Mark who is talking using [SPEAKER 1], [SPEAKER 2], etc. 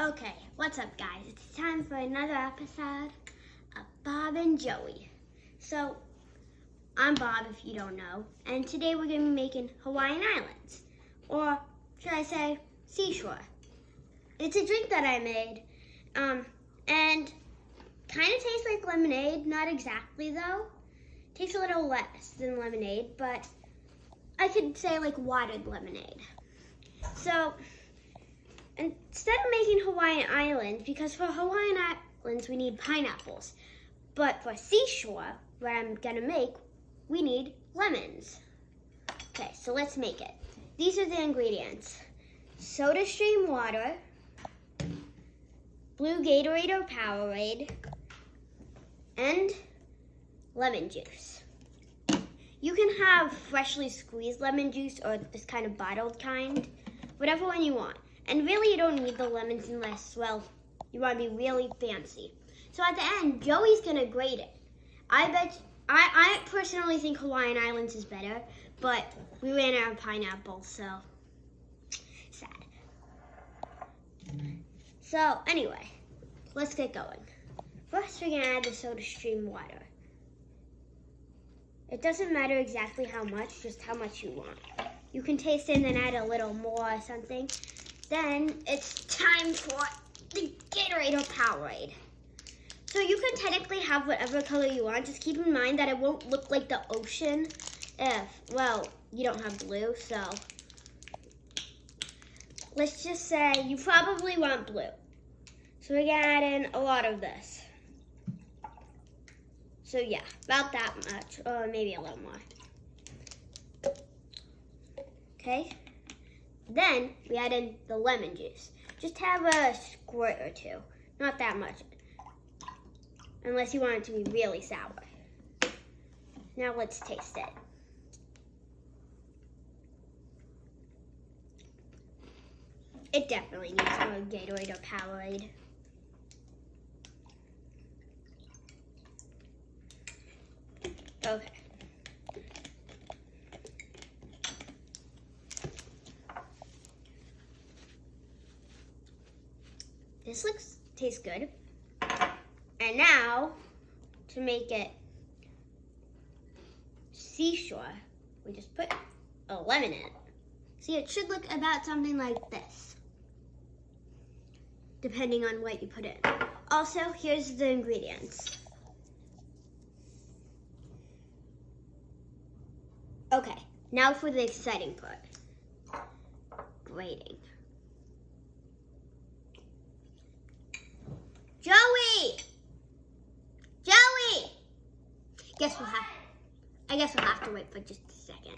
[SPEAKER 1] Okay, what's up guys? It's time for another episode of Bob and Joey. So, I'm Bob if you don't know, and today we're going to be making Hawaiian Islands, or should I say, seashore. It's a drink that I made, and kind of tastes like lemonade, not exactly though. Tastes a little less than lemonade, but I could say like watered lemonade. So, instead of making Hawaiian Islands, because for Hawaiian Islands we need pineapples, but for seashore, where I'm gonna make, we need lemons. Okay, so let's make it. These are the ingredients: soda stream water, blue Gatorade or Powerade, and lemon juice. You can have freshly squeezed lemon juice or this kind of bottled kind, whatever one you want. And really, you don't need the lemons unless, well, you want to be really fancy. So at the end, Joey's gonna grade it. I personally think Hawaiian Islands is better, but we ran out of pineapple, so sad. So anyway, let's get going. First, we're gonna add the soda stream water. It doesn't matter exactly how much, just how much you want. You can taste it and then add a little more or something. Then it's time for the Gatorade or Powerade. So you can technically have whatever color you want. Just keep in mind that it won't look like the ocean if, well, you don't have blue. So let's just say you probably want blue. So we're gonna add in a lot of this. So yeah, about that much, or maybe a little more. Okay. Then we add in the lemon juice. Just have a squirt or two, not that much, unless you want it to be really sour. Now let's taste it. It definitely needs more Gatorade or Powerade. Okay. This tastes good. And now, to make it seashore, we just put a lemon in it. See, it should look about something like this, depending on what you put in. Also, here's the ingredients. Okay, now for the exciting part. Grating. Joey! Joey! I guess we'll have to wait for just a second.